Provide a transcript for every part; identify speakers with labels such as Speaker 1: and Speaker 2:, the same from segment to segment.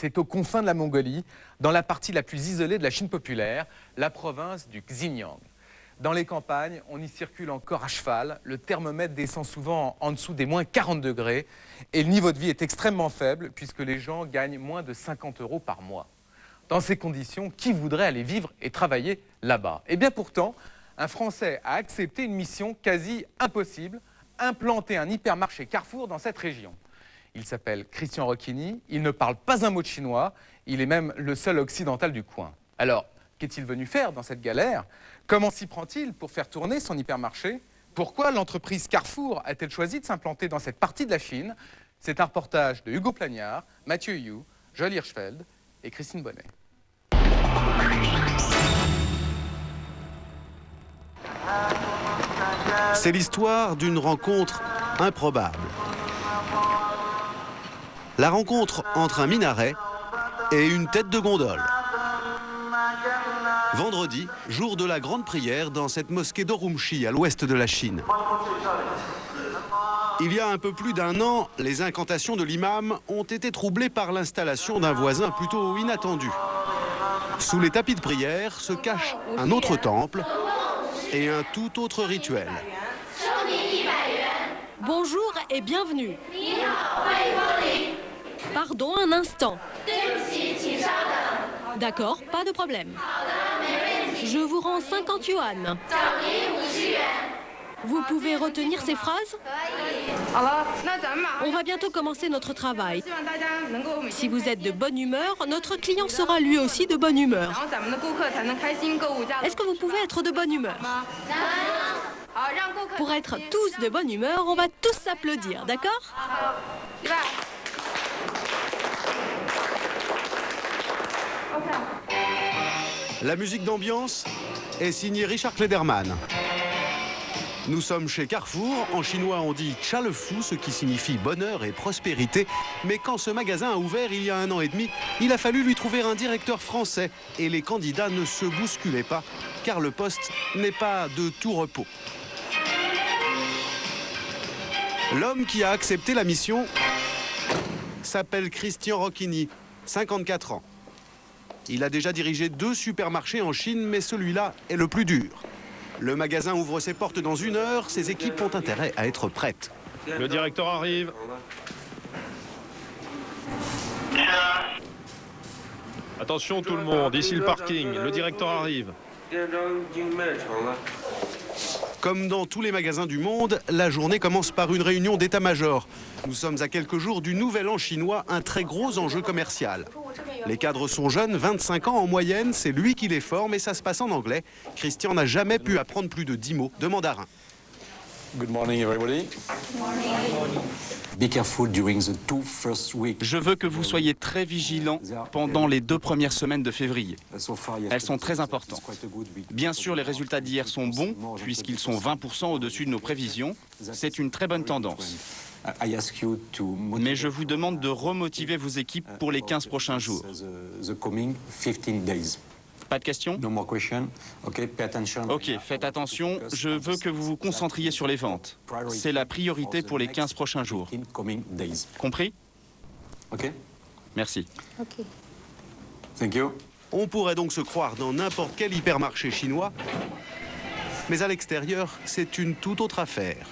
Speaker 1: C'est aux confins de la Mongolie, dans la partie la plus isolée de la Chine populaire, la province du Xinjiang. Dans les campagnes, on y circule encore à cheval, le thermomètre descend souvent en dessous des moins 40 degrés et le niveau de vie est extrêmement faible puisque les gens gagnent moins de 50 € par mois. Dans ces conditions, qui voudrait aller vivre et travailler là-bas? Eh bien pourtant, un Français a accepté une mission quasi impossible, implanter un hypermarché Carrefour dans cette région. Il s'appelle Christian Rocchini, il ne parle pas un mot de chinois, il est même le seul occidental du coin. Alors, qu'est-il venu faire dans cette galère? Comment s'y prend-il pour faire tourner son hypermarché? Pourquoi l'entreprise Carrefour a-t-elle choisi de s'implanter dans cette partie de la Chine? C'est un reportage de Hugo Plagnard, Mathieu Yu, Joël Hirschfeld et Christine Bonnet.
Speaker 2: C'est l'histoire d'une rencontre improbable. La rencontre entre un minaret et une tête de gondole. Vendredi, jour de la grande prière dans cette mosquée d'Urumqi, à l'ouest de la Chine. Il y a un peu plus d'un an, les incantations de l'imam ont été troublées par l'installation d'un voisin plutôt inattendu. Sous les tapis de prière se cache un autre temple et un tout autre rituel.
Speaker 3: Bonjour et bienvenue. Pardon un instant. D'accord, pas de problème. Je vous rends 50 yuan. Vous pouvez retenir ces phrases? On va bientôt commencer notre travail. Si vous êtes de bonne humeur, notre client sera lui aussi de bonne humeur. Est-ce que vous pouvez être de bonne humeur? Pour être tous de bonne humeur, on va tous s'applaudir, d'accord?
Speaker 2: La musique d'ambiance est signée Richard Klederman. Nous sommes chez Carrefour. En chinois, on dit Cha le fou, ce qui signifie bonheur et prospérité. Mais quand ce magasin a ouvert il y a 1 an et demi, il a fallu lui trouver un directeur français. Et les candidats ne se bousculaient pas, car le poste n'est pas de tout repos. L'homme qui a accepté la mission s'appelle Christian Rocchini, 54 ans. Il a déjà dirigé 2 supermarchés en Chine, mais celui-là est le plus dur. Le magasin ouvre ses portes dans 1 heure, ses équipes ont intérêt à être prêtes.
Speaker 4: Le directeur arrive. Attention tout le monde, ici le parking, le directeur arrive.
Speaker 2: Comme dans tous les magasins du monde, la journée commence par une réunion d'état-major. Nous sommes à quelques jours du Nouvel An chinois, un très gros enjeu commercial. Les cadres sont jeunes, 25 ans en moyenne, c'est lui qui les forme et ça se passe en anglais. Christian n'a jamais pu apprendre plus de 10 mots de mandarin.
Speaker 5: Good morning, everybody. Be careful during the 2 first weeks.
Speaker 6: Je veux que vous soyez très vigilants pendant les 2 premières semaines de février. Elles sont très importantes. Bien sûr, les résultats d'hier sont bons, puisqu'ils sont 20% au-dessus de nos prévisions. C'est une très bonne tendance. Mais je vous demande de remotiver vos équipes pour les 15 prochains jours. Pas de questions?
Speaker 5: No more question. Okay, pay attention.
Speaker 6: Ok, faites attention, je veux que vous vous concentriez sur les ventes. C'est la priorité pour les 15 prochains jours. Compris?
Speaker 5: Ok.
Speaker 6: Merci.
Speaker 3: Ok.
Speaker 5: Thank you.
Speaker 2: On pourrait donc se croire dans n'importe quel hypermarché chinois, mais à l'extérieur, c'est une toute autre affaire.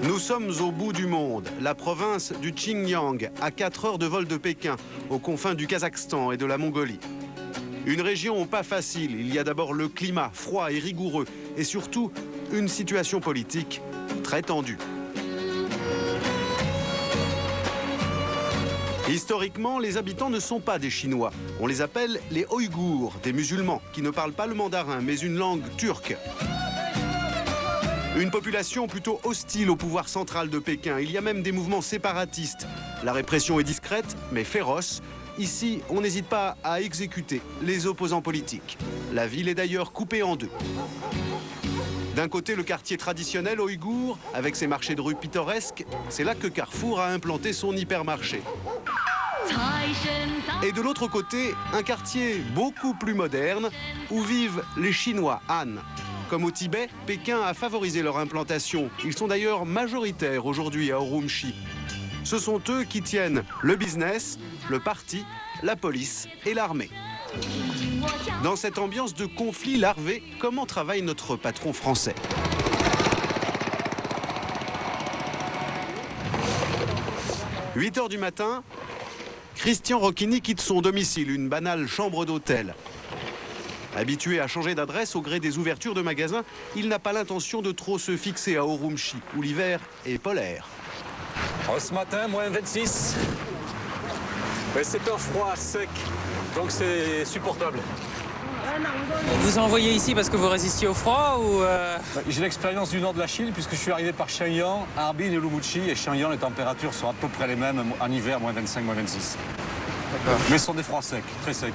Speaker 2: Nous sommes au bout du monde, la province du Xinjiang, à 4 heures de vol de Pékin, aux confins du Kazakhstan et de la Mongolie. Une région pas facile, il y a d'abord le climat froid et rigoureux, et surtout une situation politique très tendue. Historiquement, les habitants ne sont pas des Chinois. On les appelle les Ouïghours, des musulmans qui ne parlent pas le mandarin, mais une langue turque. Une population plutôt hostile au pouvoir central de Pékin. Il y a même des mouvements séparatistes. La répression est discrète, mais féroce. Ici, on n'hésite pas à exécuter les opposants politiques. La ville est d'ailleurs coupée en 2. D'un côté, le quartier traditionnel ouïghour, avec ses marchés de rue pittoresques. C'est là que Carrefour a implanté son hypermarché. Et de l'autre côté, un quartier beaucoup plus moderne, où vivent les Chinois Han. Comme au Tibet, Pékin a favorisé leur implantation. Ils sont d'ailleurs majoritaires aujourd'hui à Urumqi. Ce sont eux qui tiennent le business, le parti, la police et l'armée. Dans cette ambiance de conflit larvé, comment travaille notre patron français ? « 8 h du matin, Christian Rocchini quitte son domicile, une banale chambre d'hôtel. Habitué à changer d'adresse au gré des ouvertures de magasins, il n'a pas l'intention de trop se fixer à Urumqi, où l'hiver est polaire.
Speaker 5: Ce matin, moins 26. Mais c'est un froid sec, donc c'est supportable.
Speaker 7: On vous a envoyé ici parce que vous résistiez au froid ou
Speaker 5: J'ai l'expérience du nord de la Chine puisque je suis arrivé par Shenyang, Harbin et Urumqi. Et Shenyang, les températures sont à peu près les mêmes en hiver, moins 25, moins 26. Mais ce sont des froids secs, très secs.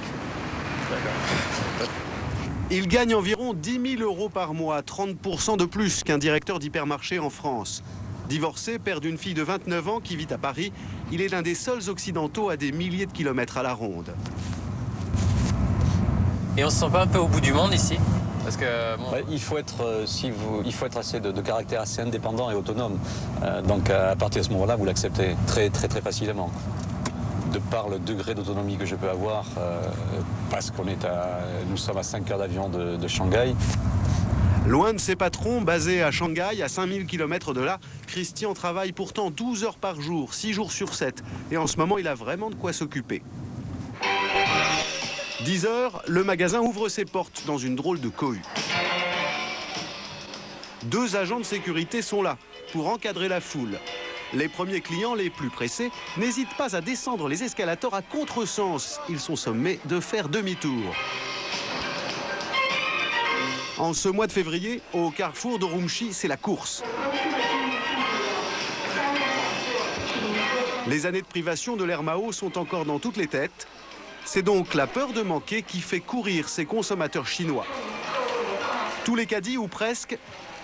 Speaker 2: Il gagne environ 10 000 € par mois, 30% de plus qu'un directeur d'hypermarché en France. Divorcé, père d'une fille de 29 ans qui vit à Paris, il est l'un des seuls occidentaux à des milliers de kilomètres à la ronde.
Speaker 7: Et on se sent pas un peu au bout du monde ici? Parce que bon...
Speaker 5: Il faut être, il faut être assez de caractère assez indépendant et autonome. Donc à partir de ce moment-là, vous l'acceptez très facilement. De par le degré d'autonomie que je peux avoir, parce nous sommes à 5 heures d'avion de Shanghai.
Speaker 2: Loin de ses patrons, basés à Shanghai, à 5000 km de là, Christian travaille pourtant 12 heures par jour, 6 jours sur 7. Et en ce moment, il a vraiment de quoi s'occuper. 10 h, le magasin ouvre ses portes dans une drôle de cohue. 2 agents de sécurité sont là pour encadrer la foule. Les premiers clients les plus pressés n'hésitent pas à descendre les escalators à contresens. Ils sont sommés de faire demi-tour. En ce mois de février, au carrefour d'Urumqi, c'est la course. Les années de privation de l'air Mao sont encore dans toutes les têtes. C'est donc la peur de manquer qui fait courir ces consommateurs chinois. Tous les caddies, ou presque,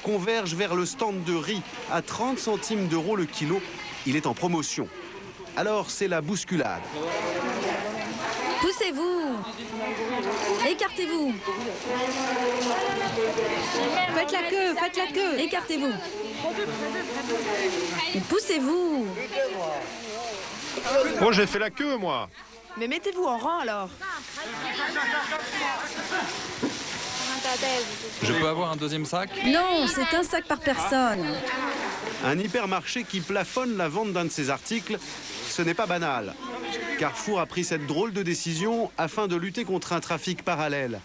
Speaker 2: convergent vers le stand de riz à 30 centimes d'euros le kilo. Il est en promotion. Alors c'est la bousculade.
Speaker 3: Poussez-vous. Écartez-vous. Faites la queue. Écartez-vous. Poussez-vous.
Speaker 4: Oh, j'ai fait la queue, moi.
Speaker 8: Mais mettez-vous en rang alors.
Speaker 9: Je peux avoir un deuxième sac?
Speaker 3: Non, c'est un sac par personne.
Speaker 2: Un hypermarché qui plafonne la vente d'un de ses articles, ce n'est pas banal. Carrefour a pris cette drôle de décision afin de lutter contre un trafic parallèle.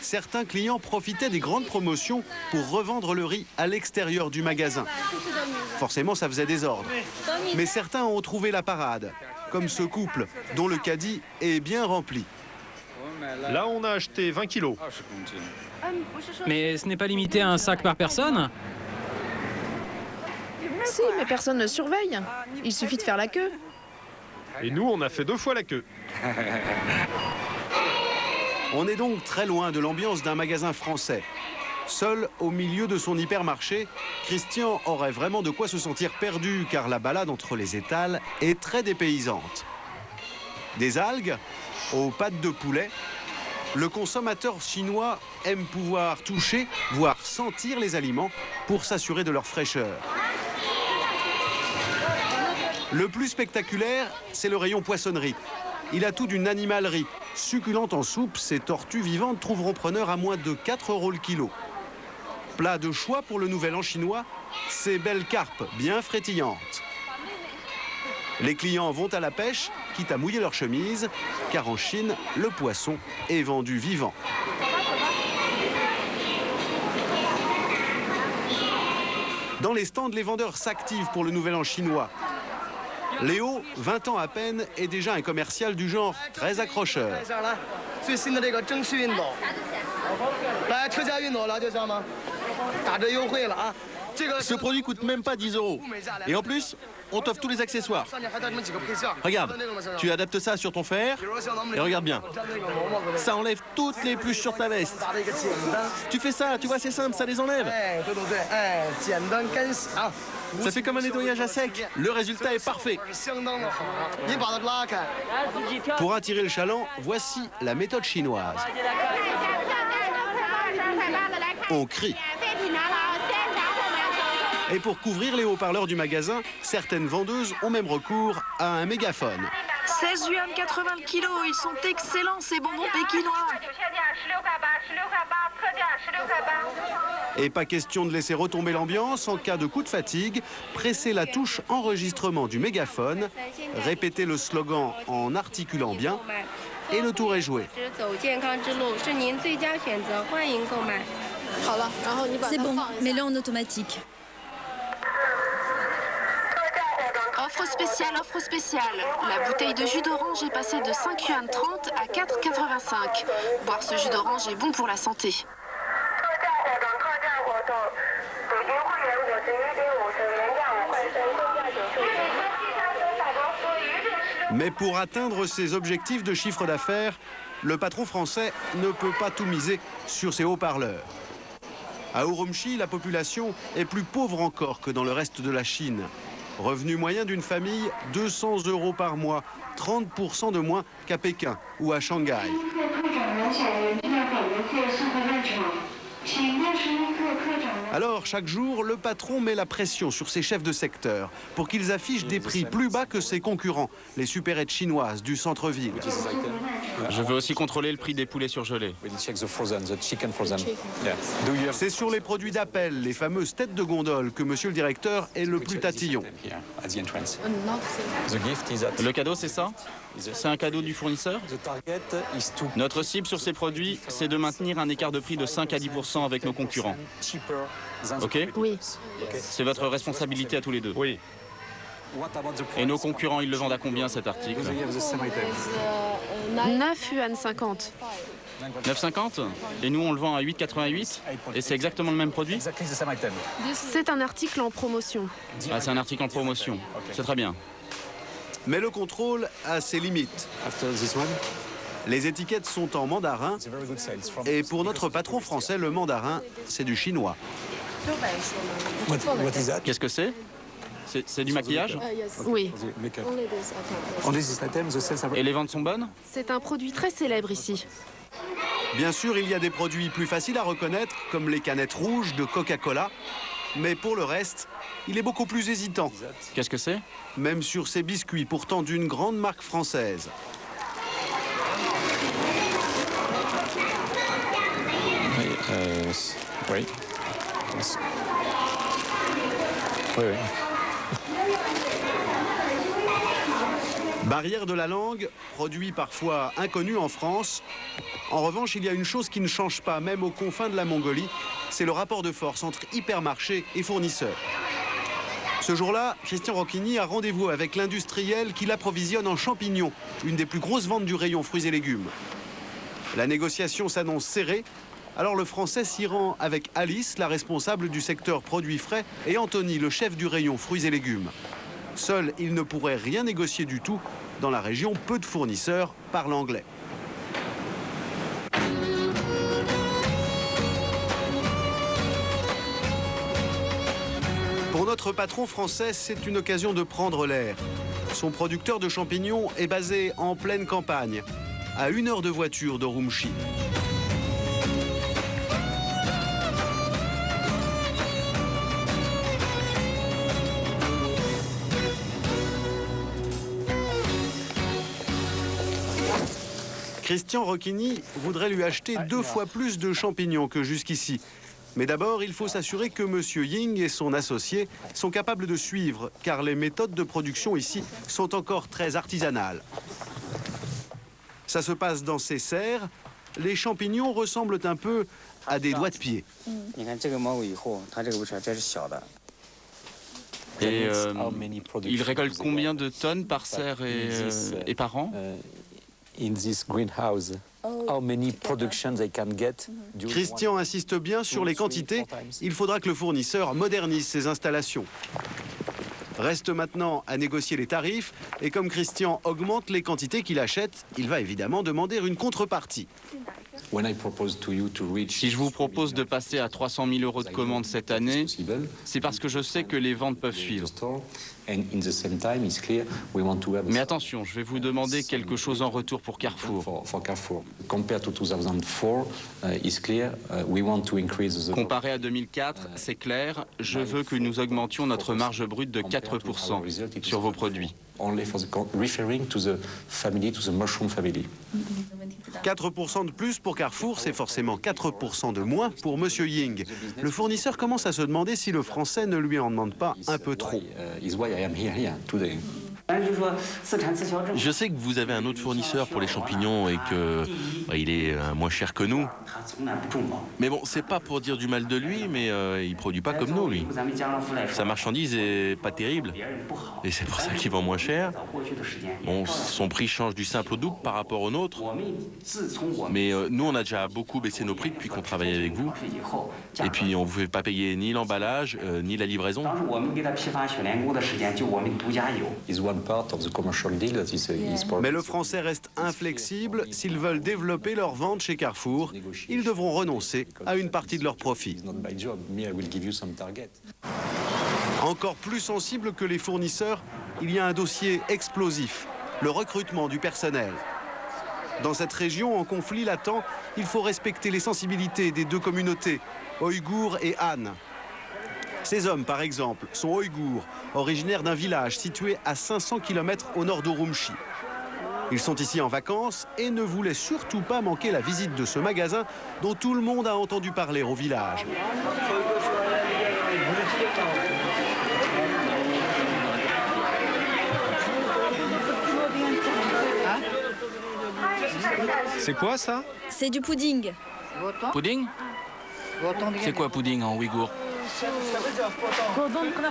Speaker 2: Certains clients profitaient des grandes promotions pour revendre le riz à l'extérieur du magasin. Forcément, ça faisait désordre. Mais certains ont trouvé la parade, comme ce couple dont le caddie est bien rempli.
Speaker 4: Là, on a acheté 20 kilos.
Speaker 7: Mais ce n'est pas limité à un sac par personne?
Speaker 8: Si, mais personne ne surveille. Il suffit de faire la queue.
Speaker 4: Et nous, on a fait 2 fois la queue.
Speaker 2: On est donc très loin de l'ambiance d'un magasin français. Seul au milieu de son hypermarché, Christian aurait vraiment de quoi se sentir perdu car la balade entre les étals est très dépaysante. Des algues aux pâtes de poulet, le consommateur chinois aime pouvoir toucher, voire sentir les aliments pour s'assurer de leur fraîcheur. Le plus spectaculaire, c'est le rayon poissonnerie. Il a tout d'une animalerie. Succulente en soupe, ces tortues vivantes trouveront preneur à moins de 4 € le kilo. Plat de choix pour le nouvel an chinois, ces belles carpes bien frétillantes. Les clients vont à la pêche, quitte à mouiller leur chemise, car en Chine, le poisson est vendu vivant. Dans les stands, les vendeurs s'activent pour le nouvel an chinois. Léo, 20 ans à peine, est déjà un commercial du genre très accrocheur.
Speaker 10: Ce produit coûte même pas 10 €. Et en plus, on t'offre tous les accessoires. Regarde, tu adaptes ça sur ton fer et regarde bien. Ça enlève toutes les pluches sur ta veste. Tu fais ça, tu vois, c'est simple, ça les enlève. Ça fait comme un nettoyage à sec. Le résultat est parfait.
Speaker 2: Pour attirer le chaland, voici la méthode chinoise. On crie. Et pour couvrir les haut-parleurs du magasin, certaines vendeuses ont même recours à un mégaphone.
Speaker 8: 16 yuan 80 le kilo, ils sont excellents ces bonbons pékinois.
Speaker 2: Et pas question de laisser retomber l'ambiance. En cas de coup de fatigue, pressez la touche enregistrement du mégaphone, répétez le slogan en articulant bien et le tour est joué.
Speaker 3: C'est bon, mets-le en automatique.
Speaker 8: Offre spéciale, offre spéciale. La bouteille de jus d'orange est passée de 5 yuan 30 à 4,85. Boire ce jus d'orange est bon pour la santé.
Speaker 2: Mais pour atteindre ses objectifs de chiffre d'affaires, le patron français ne peut pas tout miser sur ses haut-parleurs. À Urumqi, la population est plus pauvre encore que dans le reste de la Chine. Revenu moyen d'une famille, 200 € par mois, 30% de moins qu'à Pékin ou à Shanghai. Alors, chaque jour, le patron met la pression sur ses chefs de secteur pour qu'ils affichent des prix plus bas que ses concurrents, les supérettes chinoises du centre-ville.
Speaker 6: Je veux aussi contrôler le prix des poulets surgelés.
Speaker 2: C'est sur les produits d'appel, les fameuses têtes de gondole, que monsieur le directeur est le plus tatillon.
Speaker 6: Le cadeau, c'est ça? C'est un cadeau du fournisseur? Notre cible sur ces produits, c'est de maintenir un écart de prix de 5 à 10% avec nos concurrents. Ok?
Speaker 8: Oui.
Speaker 6: C'est votre responsabilité à tous les deux.
Speaker 4: Oui.
Speaker 6: Et nos concurrents, ils le vendent à combien cet article?
Speaker 8: 9 yuan 50.
Speaker 6: 9,50? Et nous, on le vend à 8,88? Et c'est exactement le même produit?
Speaker 8: C'est un article en promotion.
Speaker 6: Ah, c'est un article en promotion. C'est très bien.
Speaker 2: Mais le contrôle a ses limites. Les étiquettes sont en mandarin et pour notre patron français, le mandarin, c'est du chinois.
Speaker 6: Qu'est-ce que c'est? C'est du maquillage?
Speaker 8: Oui.
Speaker 6: Et les ventes sont bonnes?
Speaker 8: C'est un produit très célèbre ici.
Speaker 2: Bien sûr, il y a des produits plus faciles à reconnaître, comme les canettes rouges de Coca-Cola. Mais pour le reste, il est beaucoup plus hésitant.
Speaker 6: Qu'est-ce que c'est?
Speaker 2: Même sur ces biscuits, pourtant d'une grande marque française.
Speaker 5: Oui. Oui.
Speaker 2: Barrière de la langue, produit parfois inconnu en France. En revanche, il y a une chose qui ne change pas, même aux confins de la Mongolie, c'est le rapport de force entre hypermarché et fournisseurs. Ce jour-là, Christian Rocchini a rendez-vous avec l'industriel qui l'approvisionne en champignons, une des plus grosses ventes du rayon fruits et légumes. La négociation s'annonce serrée, alors le Français s'y rend avec Alice, la responsable du secteur produits frais, et Anthony, le chef du rayon fruits et légumes. Seul, il ne pourrait rien négocier du tout. Dans la région, peu de fournisseurs parlent anglais. Pour notre patron français, c'est une occasion de prendre l'air. Son producteur de champignons est basé en pleine campagne, à 1 heure de voiture d'Urumqi. Christian Rocchini voudrait lui acheter 2 fois plus de champignons que jusqu'ici. Mais d'abord, il faut s'assurer que M. Ying et son associé sont capables de suivre, car les méthodes de production ici sont encore très artisanales. Ça se passe dans ces serres. Les champignons ressemblent un peu à des doigts de pied.
Speaker 6: Et ils récoltent combien de tonnes par serre et par an?
Speaker 2: Christian insiste bien sur les quantités. Il faudra que le fournisseur modernise ses installations. Reste maintenant à négocier les tarifs. Et comme Christian augmente les quantités qu'il achète, il va évidemment demander une contrepartie.
Speaker 6: Si je vous propose de passer à 300 000 euros de commande cette année, c'est parce que je sais que les ventes peuvent suivre. Mais attention, je vais vous demander quelque chose en retour pour Carrefour. Comparé à 2004, c'est clair, je veux que nous augmentions notre marge brute de 4% sur vos produits.
Speaker 2: 4% de plus pour Carrefour, c'est forcément 4% de moins pour Monsieur Ying. Le fournisseur commence à se demander si le français ne lui en demande pas un peu trop.
Speaker 10: Je sais que vous avez un autre fournisseur pour les champignons et que il est moins cher que nous. Mais bon, c'est pas pour dire du mal de lui, mais il produit pas comme nous, lui. Sa marchandise est pas terrible. Et c'est pour ça qu'il vend moins cher. Bon, son prix change du simple au double par rapport au nôtre. Mais nous, on a déjà beaucoup baissé nos prix depuis qu'on travaille avec vous. Et puis, on ne vous fait pas payer ni l'emballage, ni la livraison.
Speaker 2: Mais le français reste inflexible. S'ils veulent développer leur vente chez Carrefour, ils devront renoncer à une partie de leur profit. Encore plus sensible que les fournisseurs, il y a un dossier explosif, le recrutement du personnel. Dans cette région en conflit latent, il faut respecter les sensibilités des deux communautés, Ouïghours et Han. Ces hommes, par exemple, sont Ouïghours, originaires d'un village situé à 500 km au nord d'Urumqi. Ils sont ici en vacances et ne voulaient surtout pas manquer la visite de ce magasin dont tout le monde a entendu parler au village.
Speaker 4: C'est quoi ça?
Speaker 3: C'est du pudding.
Speaker 6: Pudding? C'est quoi pudding en ouïghour?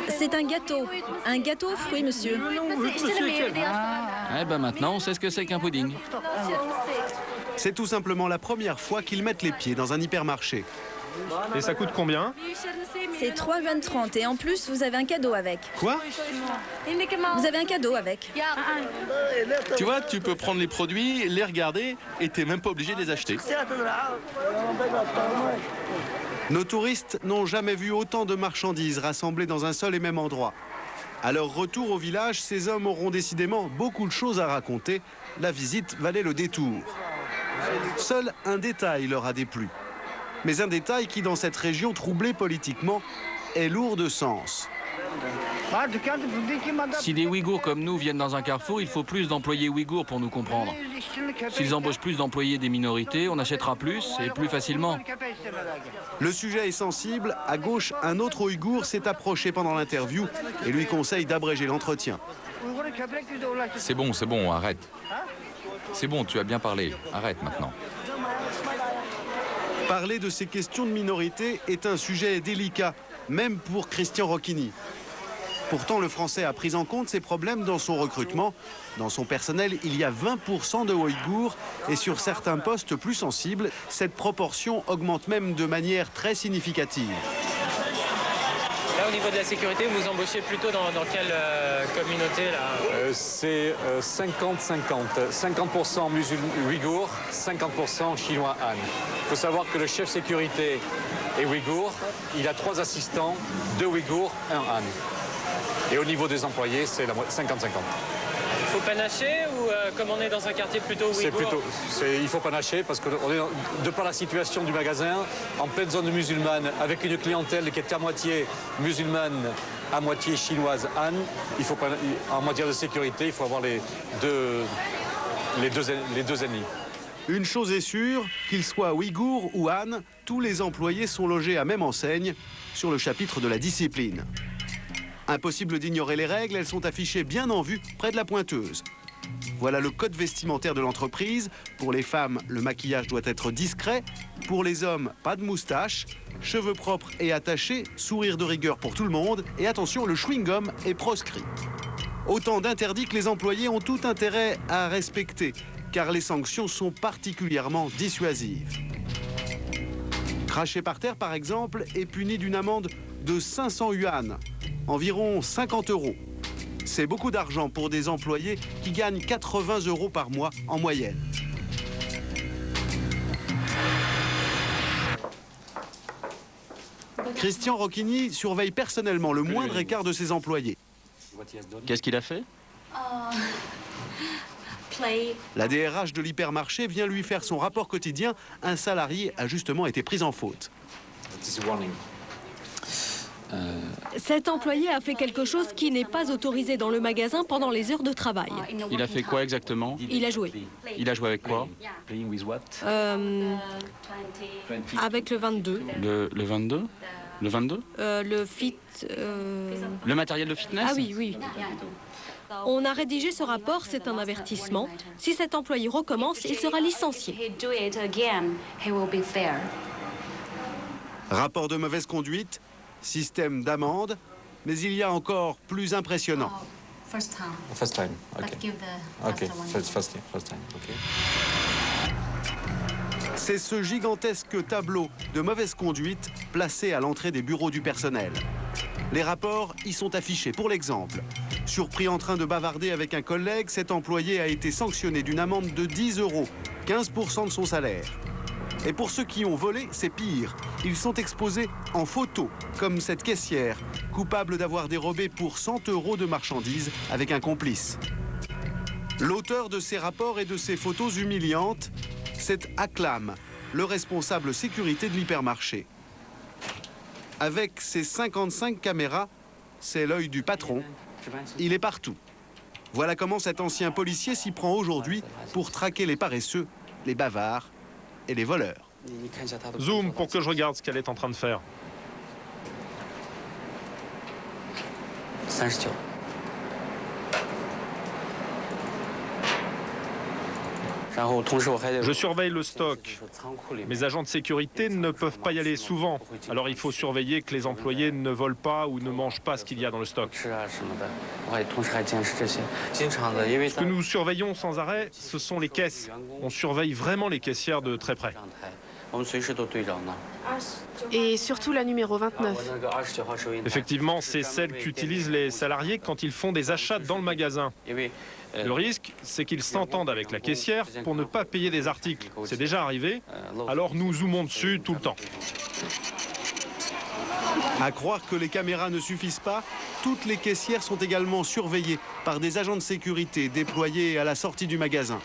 Speaker 3: C'est un gâteau aux fruits, monsieur.
Speaker 6: Eh ben maintenant, on sait ce que c'est qu'un pudding.
Speaker 2: C'est tout simplement la première fois qu'ils mettent les pieds dans un hypermarché.
Speaker 4: Et ça coûte combien?
Speaker 3: C'est 3,30 € et en plus, vous avez un cadeau avec.
Speaker 4: Quoi?
Speaker 3: Vous avez un cadeau avec.
Speaker 10: Tu vois, tu peux prendre les produits, les regarder et t'es même pas obligé de les acheter.
Speaker 2: Nos touristes n'ont jamais vu autant de marchandises rassemblées dans un seul et même endroit. À leur retour au village, ces hommes auront décidément beaucoup de choses à raconter. La visite valait le détour. Seul un détail leur a déplu. Mais un détail qui, dans cette région troublée politiquement, est lourd de sens.
Speaker 6: Si des Ouïghours comme nous viennent dans un carrefour, il faut plus d'employés Ouïghours pour nous comprendre. S'ils embauchent plus d'employés des minorités, on achètera plus et plus facilement.
Speaker 2: Le sujet est sensible. À gauche, un autre Ouïghour s'est approché pendant l'interview et lui conseille d'abréger l'entretien.
Speaker 9: C'est bon, arrête. C'est bon, tu as bien parlé. Arrête maintenant.
Speaker 2: Parler de ces questions de minorité est un sujet délicat, même pour Christian Rocchini. Pourtant, le Français a pris en compte ces problèmes dans son recrutement. Dans son personnel, il y a 20% de Ouïghours et sur certains postes plus sensibles, cette proportion augmente même de manière très significative.
Speaker 7: Là, au niveau de la sécurité, vous embauchez plutôt dans quelle communauté là?
Speaker 5: C'est 50-50. 50% Ouïghours, 50% chinois Han. Il faut savoir que le chef sécurité est Ouïghour. Il a 3 assistants, 2 Ouïghours, 1 Han. Et au niveau des employés, c'est 50-50.
Speaker 7: Il faut panacher ou comme on est dans un quartier plutôt ouïghour?
Speaker 5: Il faut panacher parce que de par la situation du magasin, en pleine zone musulmane, avec une clientèle qui est à moitié musulmane, à moitié chinoise Han, en matière de sécurité, il faut avoir les deux ennemis.
Speaker 2: Une chose est sûre, qu'ils soient Ouïghours ou Han, tous les employés sont logés à même enseigne sur le chapitre de la discipline. Impossible d'ignorer les règles, elles sont affichées bien en vue près de la pointeuse. Voilà le code vestimentaire de l'entreprise. Pour les femmes, le maquillage doit être discret. Pour les hommes, pas de moustache, cheveux propres et attachés, sourire de rigueur pour tout le monde. Et attention, le chewing-gum est proscrit. Autant d'interdits que les employés ont tout intérêt à respecter, car les sanctions sont particulièrement dissuasives. Cracher par terre, par exemple, est puni d'une amende de 500 yuan, environ 50 €. C'est beaucoup d'argent pour des employés qui gagnent 80 € par mois en moyenne. Christian Rocchini surveille personnellement le moindre écart de ses employés.
Speaker 6: Qu'est-ce qu'il a fait?
Speaker 2: La DRH de l'hypermarché vient lui faire son rapport quotidien. Un salarié a justement été pris en faute.
Speaker 3: Cet employé a fait quelque chose qui n'est pas autorisé dans le magasin pendant les heures de travail.
Speaker 6: Il a fait quoi exactement?
Speaker 3: Il a joué.
Speaker 6: Il a joué avec quoi?
Speaker 3: Avec le 22.
Speaker 6: Le 22? Le 22?
Speaker 3: Le fit...
Speaker 6: Le matériel de fitness?
Speaker 3: Ah oui, oui. On a rédigé ce rapport, c'est un avertissement. Si cet employé recommence, il sera licencié.
Speaker 2: Rapport de mauvaise conduite, système d'amende, mais il y a encore plus impressionnant.
Speaker 5: First time, ok. Ok, first time, ok.
Speaker 2: C'est ce gigantesque tableau de mauvaise conduite placé à l'entrée des bureaux du personnel. Les rapports y sont affichés. Pour l'exemple, surpris en train de bavarder avec un collègue, cet employé a été sanctionné d'une amende de 10 €, 15% de son salaire. Et pour ceux qui ont volé, c'est pire. Ils sont exposés en photo, comme cette caissière, coupable d'avoir dérobé pour 100 € de marchandises avec un complice. L'auteur de ces rapports et de ces photos humiliantes, c'est Aklam, le responsable sécurité de l'hypermarché. Avec ses 55 caméras, c'est l'œil du patron. Il est partout. Voilà comment cet ancien policier s'y prend aujourd'hui pour traquer les paresseux, les bavards et les voleurs.
Speaker 4: Zoom pour que je regarde ce qu'elle est en train de faire. Je surveille le stock. Mes agents de sécurité ne peuvent pas y aller souvent. Alors il faut surveiller que les employés ne volent pas ou ne mangent pas ce qu'il y a dans le stock. Ce que nous surveillons sans arrêt, ce sont les caisses. On surveille vraiment les caissières de très près.
Speaker 11: Et surtout la numéro 29.
Speaker 4: Effectivement, c'est celle qu'utilisent les salariés quand ils font des achats dans le magasin. Le risque, c'est qu'ils s'entendent avec la caissière pour ne pas payer des articles. C'est déjà arrivé, alors nous zoomons dessus tout le temps.
Speaker 2: À croire que les caméras ne suffisent pas, toutes les caissières sont également surveillées par des agents de sécurité déployés à la sortie du magasin.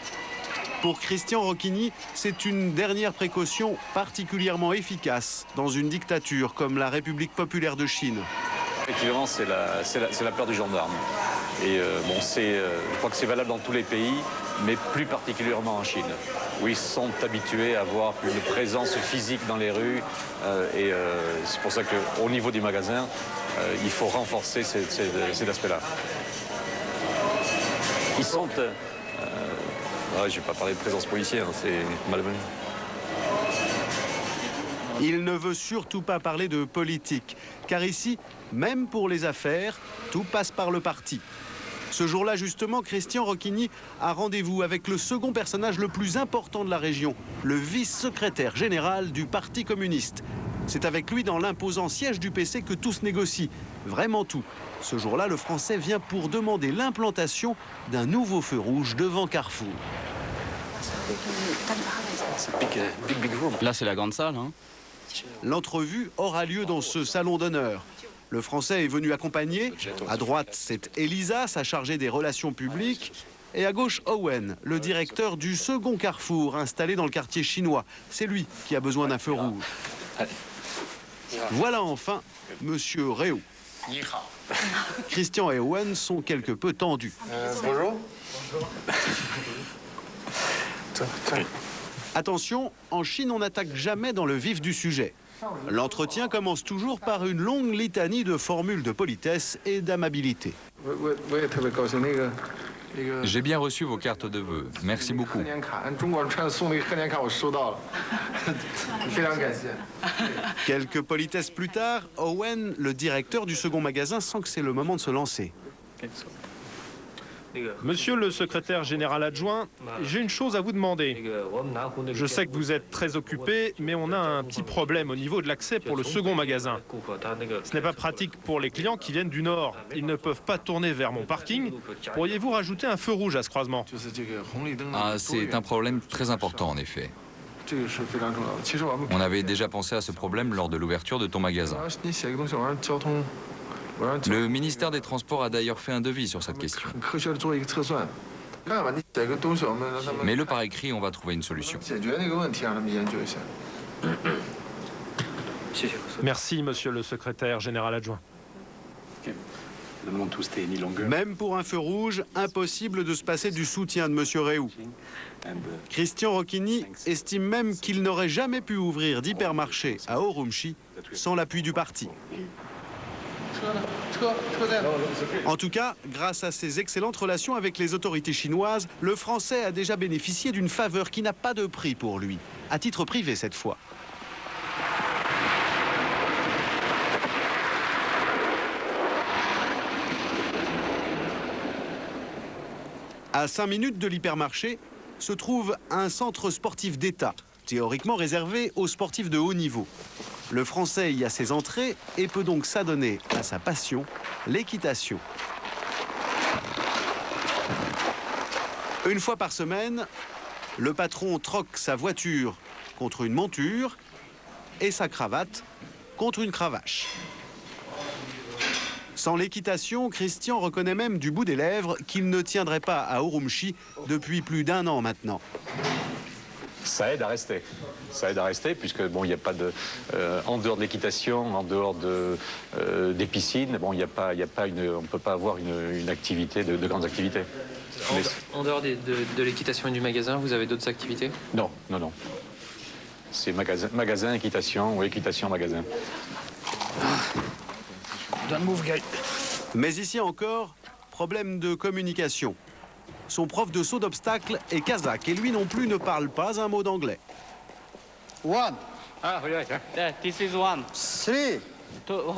Speaker 2: Pour Christian Rocchini, c'est une dernière précaution particulièrement efficace dans une dictature comme la République populaire de Chine.
Speaker 5: Effectivement, c'est la peur du gendarme. Et je crois que c'est valable dans tous les pays, mais plus particulièrement en Chine, où ils sont habitués à avoir une présence physique dans les rues. C'est pour ça qu'au niveau des magasins, il faut renforcer cet aspect-là. Ils sont... je ne vais pas parler de présence policière, c'est malvenu.
Speaker 2: Il ne veut surtout pas parler de politique, car ici, même pour les affaires, tout passe par le parti. Ce jour-là, justement, Christian Rocchini a rendez-vous avec le second personnage le plus important de la région, le vice-secrétaire général du Parti communiste. C'est avec lui, dans l'imposant siège du PC, que tout se négocie, vraiment tout. Ce jour-là, le Français vient pour demander l'implantation d'un nouveau feu rouge devant Carrefour.
Speaker 6: Là, c'est la grande salle, hein.
Speaker 2: L'entrevue aura lieu dans ce salon d'honneur. Le Français est venu accompagner. À droite, c'est Elisa, sa chargée des relations publiques. Et à gauche, Owen, le directeur du second Carrefour installé dans le quartier chinois. C'est lui qui a besoin d'un feu rouge. Voilà enfin Monsieur Réau. Christian et Owen sont quelque peu tendus.
Speaker 12: Bonjour.
Speaker 2: Attention, en Chine, on n'attaque jamais dans le vif du sujet. L'entretien commence toujours par une longue litanie de formules de politesse et d'amabilité.
Speaker 9: J'ai bien reçu vos cartes de vœux. Merci beaucoup.
Speaker 2: Quelques politesses plus tard, Owen, le directeur du second magasin, sent que c'est le moment de se lancer.
Speaker 4: Monsieur le secrétaire général adjoint, j'ai une chose à vous demander. Je sais que vous êtes très occupé, mais on a un petit problème au niveau de l'accès pour le second magasin. Ce n'est pas pratique pour les clients qui viennent du nord. Ils ne peuvent pas tourner vers mon parking. Pourriez-vous rajouter un feu rouge à ce croisement?
Speaker 9: Ah, c'est un problème très important en effet. On avait déjà pensé à ce problème lors de l'ouverture de ton magasin. Le ministère des Transports a d'ailleurs fait un devis sur cette question. Mets-le par écrit, on va trouver une solution.
Speaker 4: Merci, monsieur le secrétaire général adjoint.
Speaker 2: Même pour un feu rouge, impossible de se passer du soutien de M. Réou. Christian Rocchini estime même qu'il n'aurait jamais pu ouvrir d'hypermarché à Urumqi sans l'appui du parti. En tout cas, grâce à ses excellentes relations avec les autorités chinoises, le Français a déjà bénéficié d'une faveur qui n'a pas de prix pour lui, à titre privé cette fois. À 5 minutes de l'hypermarché se trouve un centre sportif d'État, théoriquement réservé aux sportifs de haut niveau. Le Français y a ses entrées et peut donc s'adonner à sa passion, l'équitation. Une fois par semaine, le patron troque sa voiture contre une monture et sa cravate contre une cravache. Sans l'équitation, Christian reconnaît même du bout des lèvres qu'il ne tiendrait pas à Urumqi depuis plus d'1 an maintenant.
Speaker 5: Ça aide à rester. Ça aide à rester puisque bon, il n'y a pas de en dehors de l'équitation, en dehors des piscines, bon, on ne peut pas avoir une activité de grandes activités.
Speaker 7: En dehors de l'équitation et du magasin, vous avez d'autres activités?
Speaker 5: Non. C'est magasin, équitation ou équitation, magasin.
Speaker 2: Mais ici encore, problème de communication. Son prof de saut d'obstacle est kazakh et lui non plus ne parle pas un mot d'anglais.
Speaker 12: One. Yeah, this is one. Three. Two.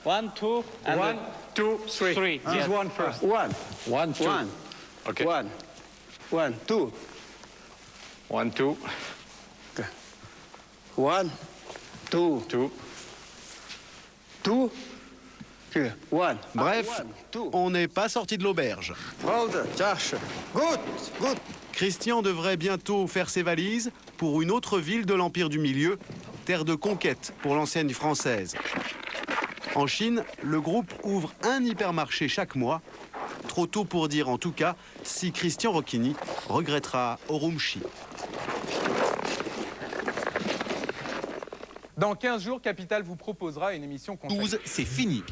Speaker 12: One, two, and
Speaker 10: 1, 2, 3.
Speaker 12: three.
Speaker 10: This
Speaker 12: Yes.
Speaker 10: one first.
Speaker 12: One.
Speaker 10: 1, 2.
Speaker 12: One.
Speaker 10: Okay.
Speaker 12: One. One, two.
Speaker 10: 1, 2.
Speaker 12: One, two.
Speaker 10: 2.
Speaker 12: Two. Two. One.
Speaker 2: Bref,
Speaker 12: One, two.
Speaker 2: on n'est pas sorti de l'auberge.
Speaker 12: Hold, Josh. Good, good.
Speaker 2: Christian devrait bientôt faire ses valises pour une autre ville de l'Empire du Milieu, terre de conquête pour l'enseigne française. En Chine, le groupe ouvre un hypermarché chaque mois. Trop tôt pour dire en tout cas si Christian Rocchini regrettera Urumqi.
Speaker 1: Dans 15 jours, Capital vous proposera une émission consacrée.
Speaker 13: 12, c'est fini.